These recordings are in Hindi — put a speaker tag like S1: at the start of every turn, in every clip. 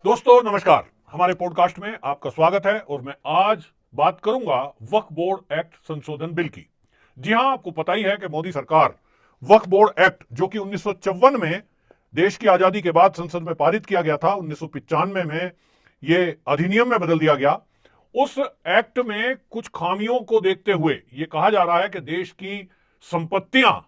S1: दोस्तों नमस्कार। हमारे पॉडकास्ट में आपका स्वागत है और मैं आज बात करूंगा वक्फ बोर्ड एक्ट संशोधन बिल की। जी हां, आपको पता ही है कि मोदी सरकार वक्फ बोर्ड एक्ट जो कि 1954 में देश की आजादी के बाद संसद में पारित किया गया था, 1995 में ये अधिनियम में बदल दिया गया। उस एक्ट में कुछ खामियों को देखते हुए ये कहा जा रहा है कि देश की संपत्तियां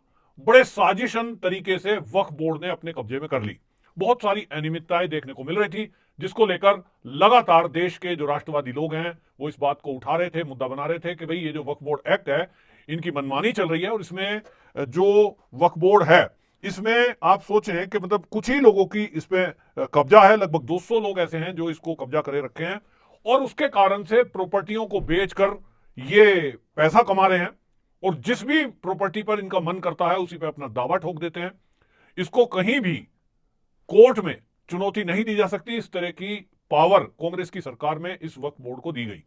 S1: बड़े साजिशन तरीके से वक्फ बोर्ड ने अपने कब्जे में कर ली। बहुत सारी अनियमितताएं देखने को मिल रही थी, जिसको लेकर लगातार देश के जो राष्ट्रवादी लोग हैं वो इस बात को उठा रहे थे, मुद्दा बना रहे थे कि भाई ये जो वक्फ बोर्ड एक्ट है इनकी मनमानी चल रही है। और इसमें जो वक्फ बोर्ड है इसमें आप सोचें कि मतलब कुछ ही लोगों की इसमें कब्जा है, लगभग 200 लोग ऐसे हैं जो इसको कब्जा करे रखे हैं और उसके कारण से प्रॉपर्टियों को बेचकर ये पैसा कमा रहे हैं और जिस भी प्रॉपर्टी पर इनका मन करता है उसी पर अपना दावा ठोक देते हैं। इसको कहीं भी कोर्ट में चुनौती नहीं दी जा सकती। इस तरह की पावर कांग्रेस की सरकार में इस वक्फ बोर्ड को दी गई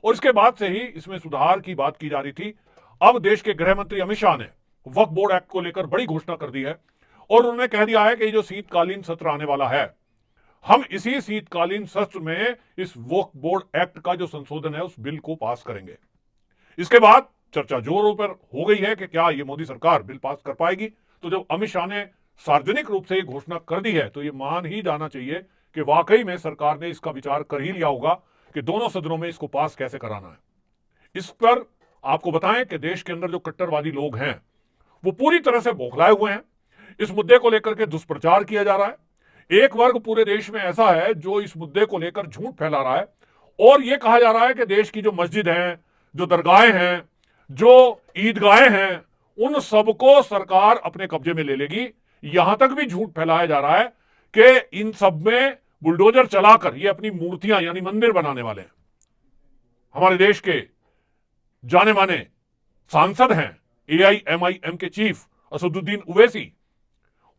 S1: और इसके बाद से ही इसमें सुधार की बात की जा रही थी। अब देश के गृह मंत्री अमित शाह ने वक्फ बोर्ड एक्ट को लेकर बड़ी घोषणा कर दी है और उन्होंने कह दिया है कि जो शीतकालीन सत्र आने वाला है, हम इसी शीतकालीन सत्र में इस वक्फ बोर्ड एक्ट का जो संशोधन है उस बिल को पास करेंगे। इसके बाद चर्चा जोरों पर हो गई है कि क्या ये मोदी सरकार बिल पास कर पाएगी। तो जब अमित शाह ने सार्वजनिक रूप से ये घोषणा कर दी है तो ये मान ही जाना चाहिए कि वाकई में सरकार ने इसका विचार कर ही लिया होगा कि दोनों सदनों में इसको पास कैसे कराना है। इस पर आपको बताएं कि देश के अंदर जो कट्टरवादी लोग हैं वो पूरी तरह से बौखलाए हुए हैं। इस मुद्दे को लेकर के दुष्प्रचार किया जा रहा है। एक वर्ग पूरे देश में ऐसा है जो इस मुद्दे को लेकर झूठ फैला रहा है और यह कहा जा रहा है कि देश की जो मस्जिद हैं, जो दरगाहें हैं, जो ईदगाहें हैं, उन सबको सरकार अपने कब्जे में ले लेगी। यहां तक भी झूठ फैलाया जा रहा है कि इन सब में बुलडोजर चलाकर ये अपनी मूर्तियां यानी मंदिर बनाने वाले हैं। हमारे देश के जाने माने सांसद हैं AIMIM के चीफ असदुद्दीन ओवैसी,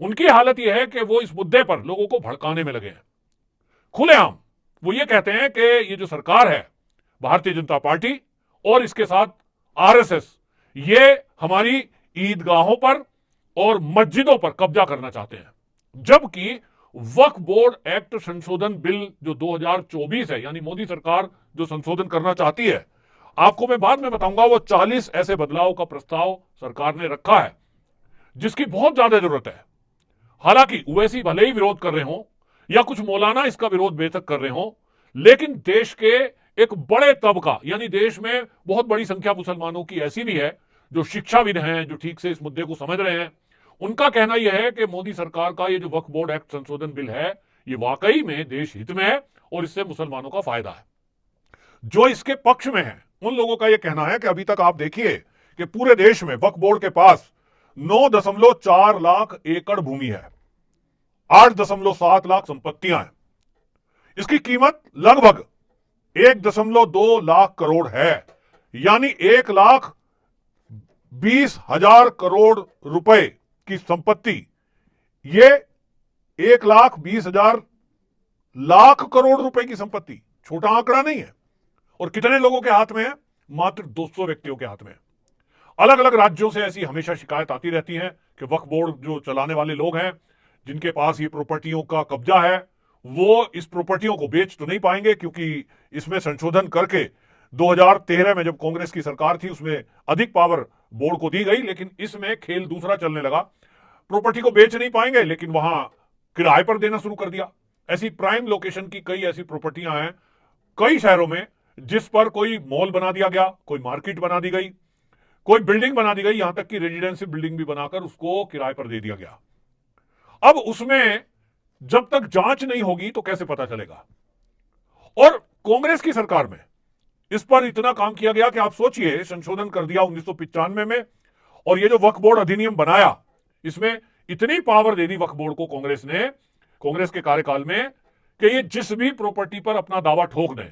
S1: उनकी हालत यह है कि वो इस मुद्दे पर लोगों को भड़काने में लगे हैं। खुलेआम वो ये कहते हैं कि ये जो सरकार है भारतीय जनता पार्टी और इसके साथ RSS, ये हमारी ईदगाहों पर और मस्जिदों पर कब्जा करना चाहते हैं। जबकि वक्फ बोर्ड एक्ट संशोधन बिल जो 2024 है, यानी मोदी सरकार जो संशोधन करना चाहती है, आपको मैं बाद में बताऊंगा, वो 40 ऐसे बदलाव का प्रस्ताव सरकार ने रखा है जिसकी बहुत ज्यादा जरूरत है। हालांकि ओवैसी भले ही विरोध कर रहे हो या कुछ मौलाना इसका विरोध बेशक कर रहे हो, लेकिन देश के एक बड़े तबका यानी देश में बहुत बड़ी संख्या मुसलमानों की ऐसी भी है जो शिक्षाविद हैं, जो ठीक से इस मुद्दे को समझ रहे हैं। उनका कहना यह है कि मोदी सरकार का ये जो वक्फ बोर्ड एक्ट संशोधन बिल है ये वाकई में देश हित में है और इससे मुसलमानों का फायदा है। जो इसके पक्ष में है उन लोगों का यह कहना है कि अभी तक आप देखिए कि पूरे देश में वक्फ बोर्ड के पास 9.4 लाख एकड़ भूमि है, 8.7 लाख संपत्तियां हैं। इसकी कीमत लगभग 1.2 लाख करोड़ है, यानी 1,20,000 करोड़ रुपए की संपत्ति। ये 1,20,000 लाख करोड़ रुपए की संपत्ति छोटा आंकड़ा नहीं है। और कितने लोगों के हाथ में है? मात्र 200 व्यक्तियों के हाथ में है। अलग अलग राज्यों से ऐसी हमेशा शिकायत आती रहती है कि वक्फ बोर्ड जो चलाने वाले लोग हैं जिनके पास ये प्रॉपर्टियों का कब्जा है वो इस प्रॉपर्टियों को बेच तो नहीं पाएंगे, क्योंकि इसमें संशोधन करके 2013 में जब कांग्रेस की सरकार थी उसमें अधिक पावर बोर्ड को दी गई, लेकिन इसमें खेल दूसरा चलने लगा। प्रॉपर्टी को बेच नहीं पाएंगे लेकिन वहां किराए पर देना शुरू कर दिया। ऐसी प्राइम लोकेशन की कई ऐसी प्रॉपर्टियां हैं कई शहरों में जिस पर कोई मॉल बना दिया गया, कोई मार्केट बना दी गई, कोई बिल्डिंग बना दी गई, यहां तक कि रेजिडेंशियल बिल्डिंग भी बनाकर उसको किराए पर दे दिया गया। अब उसमें जब तक जांच नहीं होगी तो कैसे पता चलेगा। और कांग्रेस की सरकार में इस पर इतना काम किया गया कि आप सोचिए, संशोधन कर दिया 1995 में और ये जो वक्फ बोर्ड अधिनियम बनाया इसमें इतनी पावर दे दी वक्फ बोर्ड को कांग्रेस ने, कांग्रेस के कार्यकाल में, कि ये जिस भी प्रॉपर्टी पर अपना दावा ठोक दें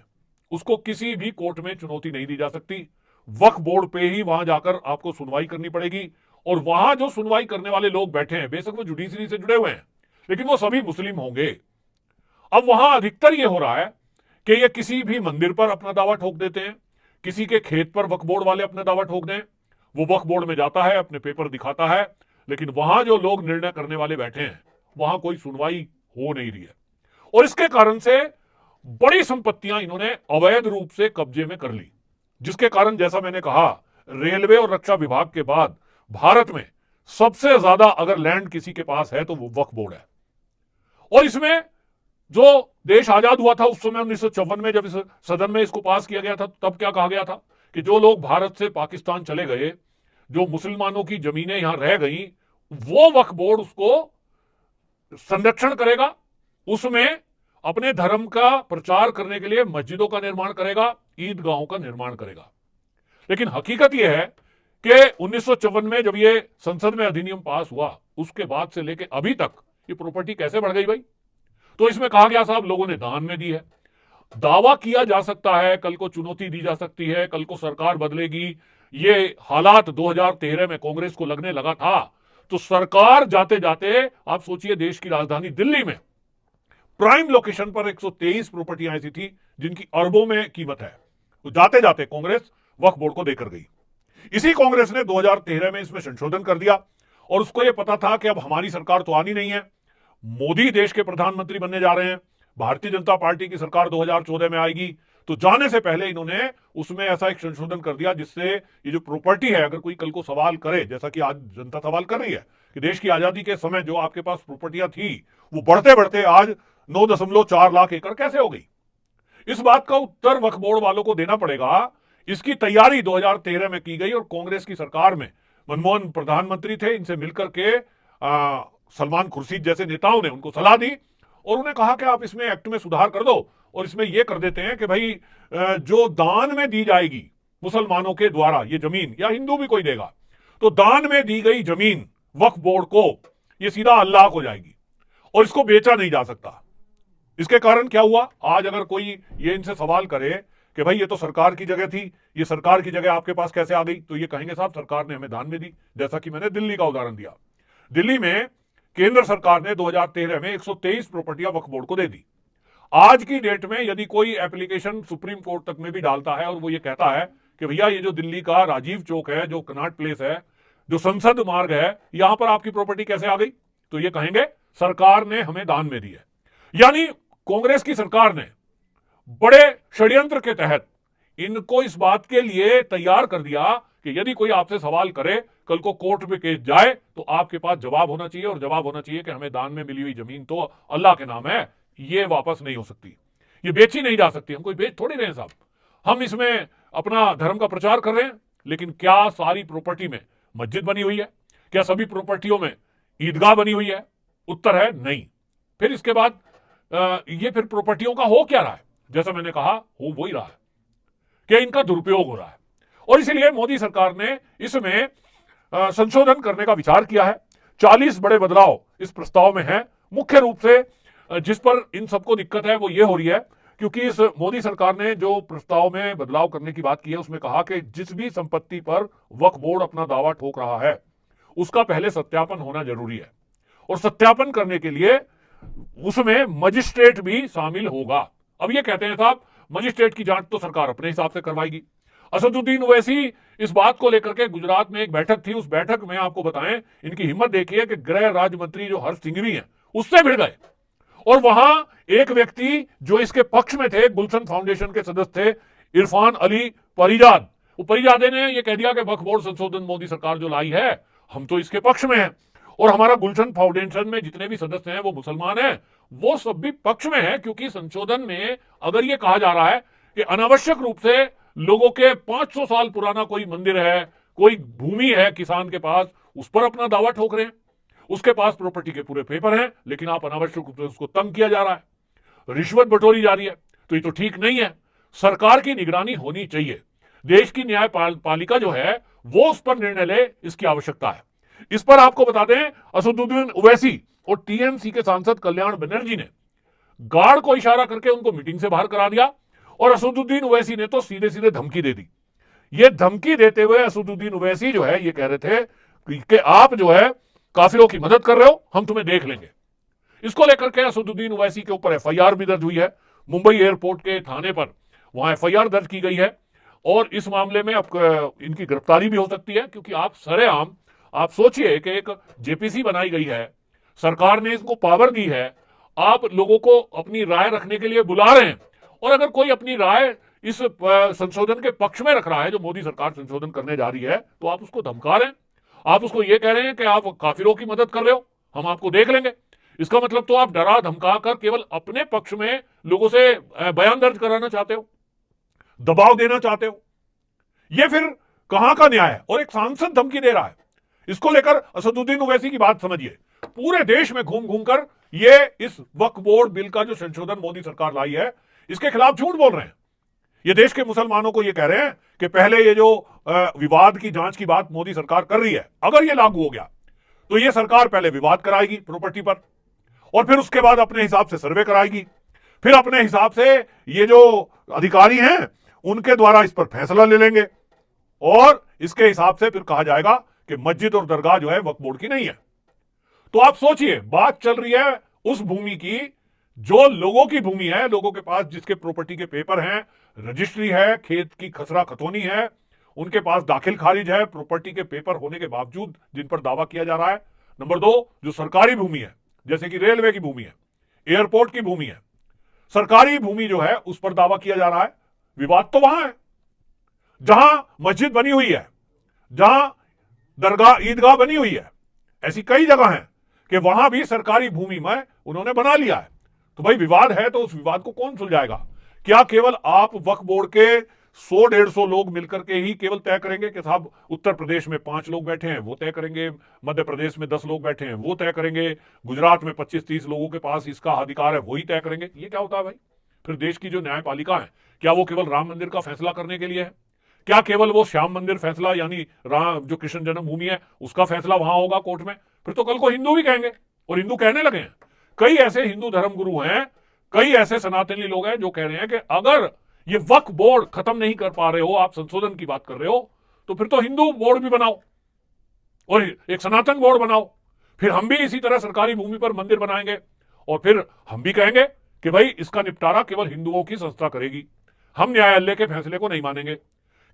S1: उसको किसी भी कोर्ट में चुनौती नहीं दी जा सकती। वक्फ बोर्ड पे ही वहां जाकर आपको सुनवाई करनी पड़ेगी और वहां जो सुनवाई करने वाले लोग बैठे हैं बेशक वो जुडिशरी से जुड़े हुए हैं लेकिन वो सभी मुस्लिम होंगे। अब वहां अधिकतर ये हो रहा है कि ये किसी भी मंदिर पर अपना दावा ठोक देते हैं, किसी के खेत पर वक्फ बोर्ड वाले अपना दावा ठोक दें, वो वक्फ बोर्ड में जाता है, अपने पेपर दिखाता है, लेकिन वहां जो लोग निर्णय करने वाले बैठे हैं वहां कोई सुनवाई हो नहीं रही है। और इसके कारण से बड़ी संपत्तियां इन्होंने अवैध रूप से कब्जे में कर ली, जिसके कारण जैसा मैंने कहा रेलवे और रक्षा विभाग के बाद भारत में सबसे ज्यादा अगर लैंड किसी के पास है तो वो वक्फ बोर्ड है। और इसमें जो देश आजाद हुआ था उस समय 1954 में जब इस सदन में इसको पास किया गया था, तब क्या कहा गया था कि जो लोग भारत से पाकिस्तान चले गए, जो मुसलमानों की जमीनें यहां रह गई, वो वक्फ बोर्ड उसको संरक्षण करेगा, उसमें अपने धर्म का प्रचार करने के लिए मस्जिदों का निर्माण करेगा, ईदगाहों का निर्माण करेगा। लेकिन हकीकत यह है कि 1954 में जब ये संसद में अधिनियम पास हुआ, उसके बाद से लेकर अभी तक ये प्रॉपर्टी कैसे बढ़ गई भाई? तो इसमें कहा गया साहब लोगों ने दान में दी है। दावा किया जा सकता है, कल को चुनौती दी जा सकती है, कल को सरकार बदलेगी। ये हालात 2013 में कांग्रेस को लगने लगा था, तो सरकार जाते जाते आप सोचिए देश की राजधानी दिल्ली में प्राइम लोकेशन पर 123 प्रॉपर्टियां ऐसी थी जिनकी अरबों में कीमत है। तो जाते जाते कांग्रेस वक्फ बोर्ड को देकर गई। इसी कांग्रेस ने 2013 में इसमें संशोधन कर दिया और उसको यह पता था कि अब हमारी सरकार तो आनी नहीं है, मोदी देश के प्रधानमंत्री बनने जा रहे हैं, भारतीय जनता पार्टी की सरकार 2014 में आएगी, तो जाने से पहले इन्होंने उसमें ऐसा एक संशोधन कर दिया जिससे ये जो प्रॉपर्टी है, अगर कोई कल को सवाल करे, जैसा कि आज जनता सवाल कर रही है कि देश की आजादी के समय जो आपके पास प्रॉपर्टियां थी वो बढ़ते बढ़ते आज 9.4 लाख एकड़ कैसे हो गई, इस बात का उत्तर वक्फ बोर्ड वालों को देना पड़ेगा। इसकी तैयारी 2013 में की गई और कांग्रेस की सरकार में मनमोहन प्रधानमंत्री थे, इनसे मिलकर के सलमान खुर्शीद जैसे नेताओं ने उनको सलाह दी और उन्हें कहा कि आप इसमें एक्ट में सुधार कर दो और इसमें यह कर देते हैं कि भाई जो दान में दी जाएगी मुसलमानों के द्वारा ये जमीन, या हिंदू भी कोई देगा, तो दान में दी गई जमीन वक्फ बोर्ड को ये सीधा अल्लाह को जाएगी और इसको बेचा नहीं जा सकता। इसके कारण क्या हुआ, आज अगर कोई ये इनसे सवाल करे कि भाई ये तो सरकार की जगह थी, ये सरकार की जगह आपके पास कैसे आ गई, तो ये कहेंगे साहब सरकार ने हमें दान में दी। जैसा कि मैंने दिल्ली का उदाहरण दिया, दिल्ली में केंद्र सरकार ने 2013 में 123 प्रॉपर्टियां वक्फ बोर्ड को दे दी। आज की डेट में यदि कोई एप्लीकेशन सुप्रीम कोर्ट तक में भी डालता है और वो ये कहता है कि भैया ये जो दिल्ली का राजीव चौक है, जो कनॉट प्लेस है, जो संसद मार्ग है, यहां पर आपकी प्रॉपर्टी कैसे आ गई, तो ये कहेंगे सरकार ने हमें दान में दी है। यानी कांग्रेस की सरकार ने बड़े षड्यंत्र के तहत इनको इस बात के लिए तैयार कर दिया कि यदि कोई आपसे सवाल करे, कल को कोर्ट में केस जाए, तो आपके पास जवाब होना चाहिए और जवाब होना चाहिए कि हमें दान में मिली हुई जमीन तो अल्लाह के नाम है, ये वापस नहीं हो सकती, ये बेची नहीं जा सकती। हम कोई बेच थोड़ी रहे हैं साहब, हम इसमें अपना धर्म का प्रचार कर रहे हैं। लेकिन क्या सारी प्रॉपर्टी में मस्जिद बनी हुई है? क्या सभी प्रॉपर्टियों में ईदगाह बनी हुई है? उत्तर है नहीं। फिर इसके बाद ये फिर प्रॉपर्टियों का हो क्या रहा है? जैसा मैंने कहा, हो वही रहा है कि इनका दुरुपयोग हो रहा है और इसलिए मोदी सरकार ने इसमें संशोधन करने का विचार किया है। 40 बड़े बदलाव इस प्रस्ताव में हैं। मुख्य रूप से जिस पर इन सबको दिक्कत है वो ये हो रही है क्योंकि इस मोदी सरकार ने जो प्रस्ताव में बदलाव करने की बात की है उसमें कहा कि जिस भी संपत्ति पर वक्फ बोर्ड अपना दावा ठोक रहा है उसका पहले सत्यापन होना जरूरी है और सत्यापन करने के लिए उसमें मजिस्ट्रेट भी शामिल होगा। अब ये कहते हैं साहब मजिस्ट्रेट की जांच तो सरकार अपने हिसाब से करवाएगी। असदुद्दीन ओवैसी इस बात को लेकर के गुजरात में एक बैठक थी, उस बैठक में आपको बताएं इनकी हिम्मत देखिए कि गृह राज्य मंत्री जो हर्ष सिंघवी हैं उससे भिड़ गए और वहां एक व्यक्ति जो इसके पक्ष में थे, गुलशन फाउंडेशन के सदस्य थे इरफान अली परिजाद, वो परिजादे ने यह कह दिया कि वक्फ बोर्ड संशोधन मोदी सरकार जो लाई है हम तो इसके पक्ष में हैं और हमारा गुलशन फाउंडेशन में जितने भी सदस्य हैं वो मुसलमान हैं, वो सब भी पक्ष में है क्योंकि संशोधन में अगर ये कहा जा रहा है कि अनावश्यक रूप से लोगों के 500 साल पुराना कोई मंदिर है, कोई भूमि है किसान के पास, उस पर अपना दावा ठोक रहे हैं, उसके पास प्रॉपर्टी के पूरे पेपर हैं, लेकिन आप अनावश्यक रूप से उसको तंग किया जा रहा है, रिश्वत बटोरी जा रही है, तो ये तो ठीक नहीं है। सरकार की निगरानी होनी चाहिए, देश की न्यायपालिका जो है वो उस पर निर्णय ले, इसकी आवश्यकता है। इस पर आपको बता दें असदुद्दीन ओवैसी और टीएमसी के सांसद कल्याण बनर्जी ने गार्ड को इशारा करके उनको मीटिंग से बाहर करा दिया और असदुद्दीन ओवैसी ने तो सीधे सीधे धमकी दे दी। ये धमकी देते हुए असदुद्दीन ओवैसी जो है ये कह रहे थे कि आप जो है काफिरों की मदद कर रहे हो, हम तुम्हें देख लेंगे। इसको लेकर के असदुद्दीन ओवैसी के ऊपर एफआईआर भी दर्ज हुई है, मुंबई एयरपोर्ट के थाने पर वहां एफआईआर दर्ज की गई है और इस मामले में अब इनकी गिरफ्तारी भी हो सकती है क्योंकि आप सरेआम आप सोचिए कि एक जेपीसी बनाई गई है, सरकार ने इसको पावर दी है, आप लोगों को अपनी राय रखने के लिए बुला रहे हैं, और अगर कोई अपनी राय इस संशोधन के पक्ष में रख रहा है जो मोदी सरकार संशोधन करने जा रही है, तो आप उसको धमका रहे हैं, आप उसको ये कह रहे हैं कि आप काफिरों की मदद कर रहे हो, हम आपको देख लेंगे। इसका मतलब तो आप डरा धमका कर केवल अपने पक्ष में लोगों से बयान दर्ज कराना चाहते हो, दबाव देना चाहते हो। यह फिर कहां का न्याय है? और एक सांसद धमकी दे रहा है। इसको लेकर असदुद्दीन ओवैसी की बात समझिए, पूरे देश में घूम घूम कर ये इस वक्फ बोर्ड बिल का जो संशोधन मोदी सरकार लाई है इसके खिलाफ झूठ बोल रहे हैं। ये देश के मुसलमानों को ये कह रहे हैं कि पहले ये जो विवाद की जांच की बात मोदी सरकार कर रही है, अगर ये लागू हो गया तो ये सरकार पहले विवाद कराएगी प्रॉपर्टी पर, और फिर उसके बाद अपने हिसाब से सर्वे कराएगी, फिर अपने हिसाब से ये जो अधिकारी हैं उनके द्वारा इस पर फैसला ले लेंगे, और इसके हिसाब से फिर कहा जाएगा कि मस्जिद और दरगाह जो है वक्फ बोर्ड की नहीं है। तो आप सोचिए, बात चल रही है उस भूमि की जो लोगों की भूमि है, लोगों के पास जिसके प्रॉपर्टी के पेपर हैं, रजिस्ट्री है, खेत की खसरा खतौनी है, उनके पास दाखिल खारिज है, प्रॉपर्टी के पेपर होने के बावजूद जिन पर दावा किया जा रहा है। नंबर 2, जो सरकारी भूमि है, जैसे कि रेलवे की भूमि है, एयरपोर्ट की भूमि है, सरकारी भूमि जो है उस पर दावा किया जा रहा है। विवाद तो वहां है जहां मस्जिद बनी हुई है, जहां दरगाह ईदगाह बनी हुई है। ऐसी कई जगह हैं कि वहां भी सरकारी भूमि में उन्होंने बना लिया है। तो भाई विवाद है तो उस विवाद को कौन सुलझाएगा? क्या केवल आप वक्फ बोर्ड के 100-150 लोग मिलकर के ही केवल तय करेंगे कि साहब उत्तर प्रदेश में 5 लोग बैठे हैं वो तय करेंगे, मध्य प्रदेश में 10 लोग बैठे हैं वो तय करेंगे, गुजरात में 25-30 लोगों के पास इसका अधिकार है वही तय करेंगे? ये क्या होता है भाई? फिर देश की जो न्यायपालिका है क्या वो केवल राम मंदिर का फैसला करने के लिए है? क्या केवल वो श्याम मंदिर फैसला यानी राम जो कृष्ण जन्मभूमि है उसका फैसला वहां होगा कोर्ट में? फिर तो कल को हिंदू भी कहेंगे, और हिंदू कहने लगे हैं। कई ऐसे हिंदू धर्मगुरु हैं, कई ऐसे सनातनी लोग हैं जो कह रहे हैं कि अगर ये वक्फ बोर्ड खत्म नहीं कर पा रहे हो, आप संशोधन की बात कर रहे हो, तो फिर तो हिंदू बोर्ड भी बनाओ और एक सनातन बोर्ड बनाओ। फिर हम भी इसी तरह सरकारी भूमि पर मंदिर बनाएंगे, और फिर हम भी कहेंगे कि भाई इसका निपटारा केवल हिंदुओं की संस्था करेगी, हम न्यायालय के फैसले को नहीं मानेंगे।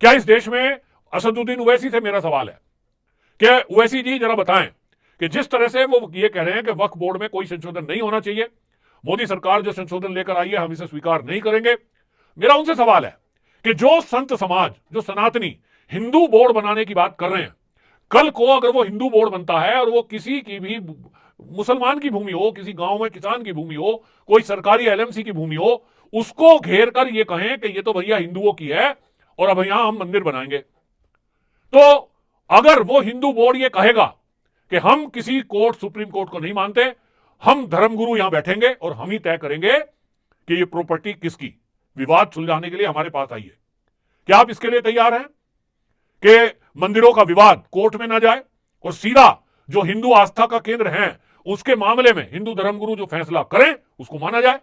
S1: क्या इस देश में, असदुद्दीन ओवैसी से मेरा सवाल है कि ओवैसी जी जरा बताएं कि जिस तरह से वो ये कह रहे हैं कि वक्फ बोर्ड में कोई संशोधन नहीं होना चाहिए, मोदी सरकार जो संशोधन लेकर आई है हम इसे स्वीकार नहीं करेंगे, मेरा उनसे सवाल है कि जो संत समाज, जो सनातनी हिंदू बोर्ड बनाने की बात कर रहे हैं, कल को अगर वो हिंदू बोर्ड बनता है और वो किसी की भी मुसलमान की भूमि हो, किसी गांव में किसान की भूमि हो, कोई सरकारी एलएमसी की भूमि हो, उसको घेर कर ये कहें कि ये तो भैया हिंदुओं की है और अब यहां हम मंदिर बनाएंगे, तो अगर वो हिंदू बोर्ड ये कहेगा कि हम किसी कोर्ट, सुप्रीम कोर्ट को नहीं मानते, हम धर्मगुरु यहां बैठेंगे और हम ही तय करेंगे कि ये प्रॉपर्टी किसकी, विवाद सुलझाने के लिए हमारे पास आइए, क्या आप इसके लिए तैयार हैं कि मंदिरों का विवाद कोर्ट में ना जाए और सीधा जो हिंदू आस्था का केंद्र है उसके मामले में हिंदू धर्मगुरु जो फैसला करें उसको माना जाए?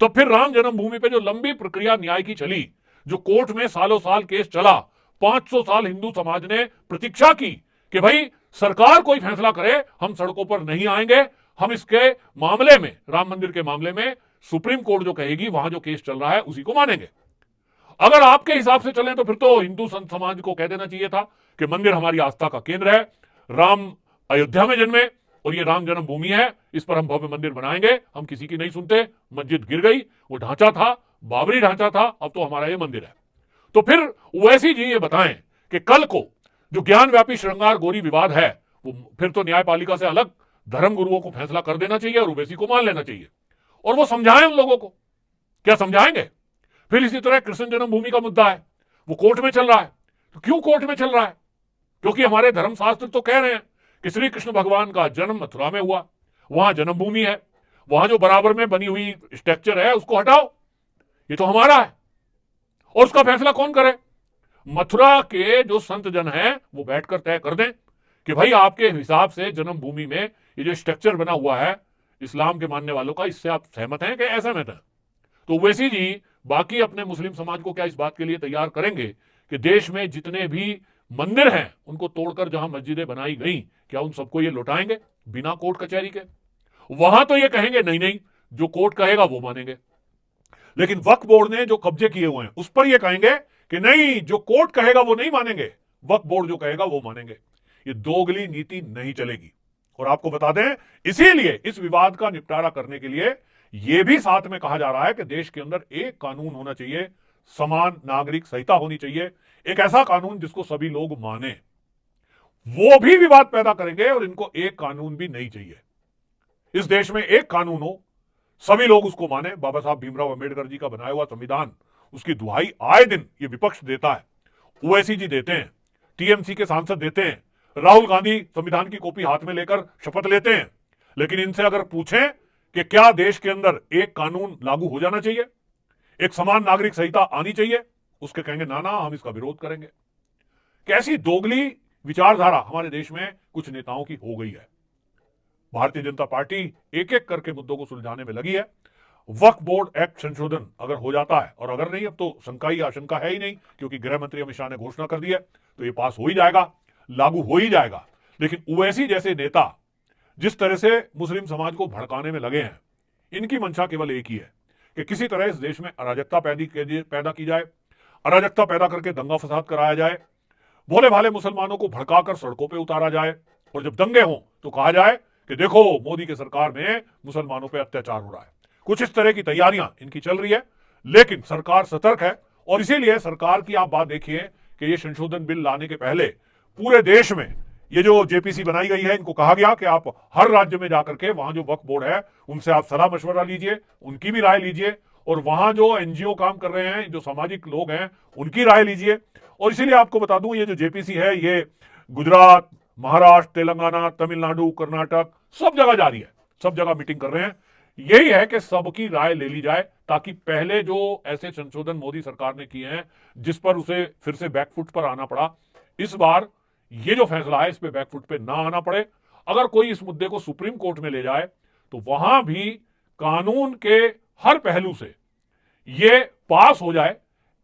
S1: तो फिर राम जन्मभूमि पे जो लंबी प्रक्रिया न्याय की चली, जो कोर्ट में सालों साल केस चला, 500 साल हिंदू समाज ने प्रतीक्षा की कि भाई सरकार कोई फैसला करे, हम सड़कों पर नहीं आएंगे, हम इसके मामले में, राम मंदिर के मामले में सुप्रीम कोर्ट जो कहेगी वहां जो केस चल रहा है उसी को मानेंगे। अगर आपके हिसाब से चलें तो फिर तो हिंदू संत समाज को कह देना चाहिए था कि मंदिर हमारी आस्था का केंद्र है, राम अयोध्या में जन्मे और ये राम जन्मभूमि है, इस पर हम भव्य मंदिर बनाएंगे, हम किसी की नहीं सुनते, मस्जिद गिर गई, वो ढांचा था बाबरी ढांचा था, अब तो हमारा ये मंदिर है। तो फिर ओवैसी जी ये बताएं कि कल को जो ज्ञान व्यापी श्रृंगार गोरी विवाद है वो फिर तो न्यायपालिका से अलग धर्म गुरुओं को फैसला कर देना चाहिए और ओवैसी को मान लेना चाहिए, और वो समझाएं उन लोगों को। क्या समझाएंगे? फिर इसी तरह कृष्ण जन्मभूमि का मुद्दा है, वो कोर्ट में चल रहा है। तो क्यों कोर्ट में चल रहा है? क्योंकि हमारे धर्मशास्त्र तो कह रहे हैं कि श्री कृष्ण भगवान का जन्म मथुरा में हुआ, वहां जन्मभूमि है, वहां जो बराबर में बनी हुई स्ट्रक्चर है उसको हटाओ, ये तो हमारा है। और उसका फैसला कौन करे? मथुरा के जो संत जन हैं वो बैठकर तय कर दें कि भाई आपके हिसाब से जन्मभूमि में ये जो स्ट्रक्चर बना हुआ है इस्लाम के मानने वालों का, इससे आप सहमत हैं कि असहमत हैं? तो वैसी जी बाकी अपने मुस्लिम समाज को क्या इस बात के लिए तैयार करेंगे कि देश में जितने भी मंदिर हैं उनको तोड़कर जहां मस्जिदें बनाई गई, क्या उन सबको ये लौटाएंगे बिना कोर्ट कचहरी के? वहां तो ये कहेंगे नहीं नहीं, जो कोर्ट कहेगा वो मानेंगे, लेकिन वक्फ बोर्ड ने जो कब्जे किए हुए हैं उस पर ये कहेंगे कि नहीं, जो कोर्ट कहेगा वो नहीं मानेंगे, वक्फ बोर्ड जो कहेगा वो मानेंगे। ये दोगली नीति नहीं चलेगी और आपको बता दें, इसीलिए इस विवाद का निपटारा करने के लिए यह भी साथ में कहा जा रहा है कि देश के अंदर एक कानून होना चाहिए, समान नागरिक संहिता होनी चाहिए, एक ऐसा कानून जिसको सभी लोग माने। वो भी विवाद पैदा करेंगे और इनको एक कानून भी नहीं चाहिए। इस देश में एक कानून हो, सभी लोग उसको माने। बाबा साहब भीमराव अंबेडकर जी का बनाया हुआ संविधान, उसकी दुहाई आए दिन ये विपक्ष देता है, ओवैसी जी देते हैं, टीएमसी के सांसद देते हैं, राहुल गांधी संविधान की कॉपी हाथ में लेकर शपथ लेते हैं। लेकिन इनसे अगर पूछें कि क्या देश के अंदर एक कानून लागू हो जाना चाहिए, एक समान नागरिक संहिता आनी चाहिए, उसके कहेंगे ना ना, हम इसका विरोध करेंगे। कैसी दोगली विचारधारा हमारे देश में कुछ नेताओं की हो गई है। भारतीय जनता पार्टी एक एक करके मुद्दों को सुलझाने में लगी है। वक्फ बोर्ड एक्ट संशोधन अगर हो जाता है, और अगर नहीं, अब तो शंका ही आशंका है ही नहीं, क्योंकि गृह मंत्री अमित शाह ने घोषणा कर दी है, तो ये पास हो ही जाएगा, लागू हो ही जाएगा। लेकिन ओवैसी जैसे नेता जिस तरह से मुस्लिम समाज को भड़काने में लगे हैं, इनकी मंशा केवल एक ही है कि किसी तरह इस देश में अराजकता पैदा की जाए, अराजकता पैदा करके दंगा फसाद कराया जाए, भोले भाले मुसलमानों को भड़काकर सड़कों पर उतारा जाए, और जब दंगे हों तो कहा जाए कि देखो मोदी के सरकार में मुसलमानों पर अत्याचार हो रहा है। कुछ इस तरह की तैयारियां इनकी चल रही है। लेकिन सरकार सतर्क है, और इसीलिए सरकार की आप बात देखिए कि ये संशोधन बिल लाने के पहले पूरे देश में ये जो जेपीसी बनाई गई है, इनको कहा गया कि आप हर राज्य में जाकर के वहां जो वक्फ बोर्ड है उनसे आप सलाह मशवरा लीजिए, उनकी भी राय लीजिए, और वहां जो एनजीओ काम कर रहे हैं, जो सामाजिक लोग हैं, उनकी राय लीजिए। और इसीलिए आपको बता दूं, ये जो जेपीसी है ये गुजरात, महाराष्ट्र, तेलंगाना, तमिलनाडु, कर्नाटक, सब जगह जारी है, सब जगह मीटिंग कर रहे हैं। यही है कि सबकी राय ले ली जाए, ताकि पहले जो ऐसे संशोधन मोदी सरकार ने किए हैं जिस पर उसे फिर से बैकफुट पर आना पड़ा, इस बार ये जो फैसला है इस पे बैकफुट पे ना आना पड़े। अगर कोई इस मुद्दे को सुप्रीम कोर्ट में ले जाए तो वहां भी कानून के हर पहलू से ये पास हो जाए,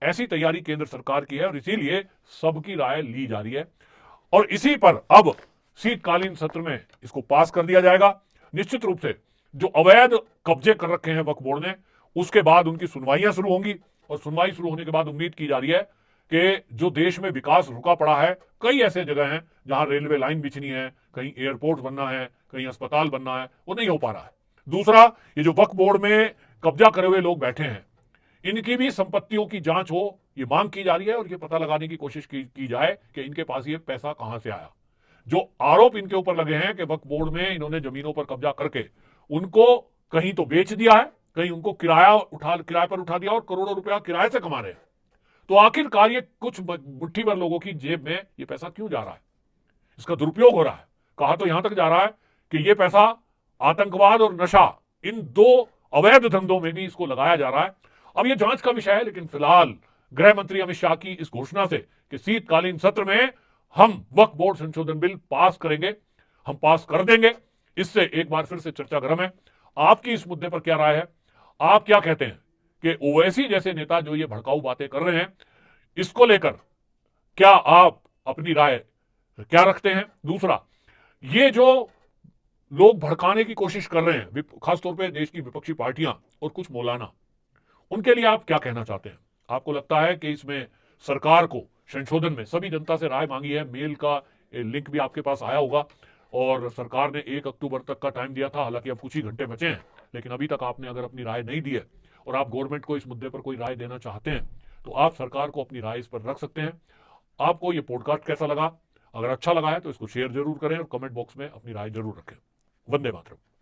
S1: ऐसी तैयारी केंद्र सरकार की है, और इसीलिए सबकी राय ली जा रही है। और इसी पर अब शीतकालीन सत्र में इसको पास कर दिया जाएगा। निश्चित रूप से जो अवैध कब्जे कर रखे हैं वक्फ बोर्ड ने, उसके बाद उनकी सुनवाइयां शुरू होंगी, और सुनवाई शुरू होने के बाद उम्मीद की जा रही है कि जो देश में विकास रुका पड़ा है, कई ऐसे जगह हैं जहां रेलवे लाइन बिछनी है, कहीं एयरपोर्ट बनना है, कहीं अस्पताल बनना है, वो नहीं हो पा रहा है। दूसरा, ये जो वक्फ बोर्ड में कब्जा करे हुए लोग बैठे हैं, इनकी भी संपत्तियों की जांच हो, ये मांग की जा रही है, और ये पता लगाने की कोशिश की जाए कि इनके पास ये पैसा कहां से आया। जो आरोप इनके ऊपर लगे हैं कि वक्फ बोर्ड में इन्होंने जमीनों पर कब्जा करके उनको कहीं तो बेच दिया है, कहीं उनको किराए पर उठा दिया, और करोड़ों रुपया किराए से कमा रहे हैं, तो आखिरकार ये कुछ मुट्ठी भर लोगों की जेब में ये पैसा क्यों जा रहा है, इसका दुरुपयोग हो रहा है। कहा तो यहां तक जा रहा है कि ये पैसा आतंकवाद और नशा, इन दो अवैध धंधों में भी इसको लगाया जा रहा है। अब ये जांच का विषय है, लेकिन फिलहाल गृह मंत्री अमित शाह की इस घोषणा से कि शीतकालीन सत्र में हम वक्फ बोर्ड संशोधन बिल पास करेंगे, हम पास कर देंगे, इससे एक बार फिर से चर्चा गर्म है। आपकी इस मुद्दे पर क्या राय है? आप क्या कहते हैं कि ओवैसी जैसे नेता जो ये भड़काऊ बातें कर रहे हैं, इसको लेकर क्या आप अपनी राय क्या रखते हैं? दूसरा, ये जो लोग भड़काने की कोशिश कर रहे हैं, खासतौर पे देश की विपक्षी पार्टियां और कुछ मौलाना, उनके लिए आप क्या कहना चाहते हैं? आपको लगता है कि इसमें सरकार को संशोधन में, सभी जनता से राय मांगी है, मेल का लिंक भी आपके पास आया होगा, और सरकार ने 1 अक्टूबर तक का टाइम दिया था, हालांकि अब कुछ ही घंटे बचे हैं, लेकिन अभी तक आपने अगर अपनी राय नहीं दी है और आप गवर्नमेंट को इस मुद्दे पर कोई राय देना चाहते हैं, तो आप सरकार को अपनी राय इस पर रख सकते हैं। आपको ये पॉडकास्ट कैसा लगा? अगर अच्छा लगा है तो इसको शेयर जरूर करें और कमेंट बॉक्स में अपनी राय जरूर रखें। वंदे मातरम।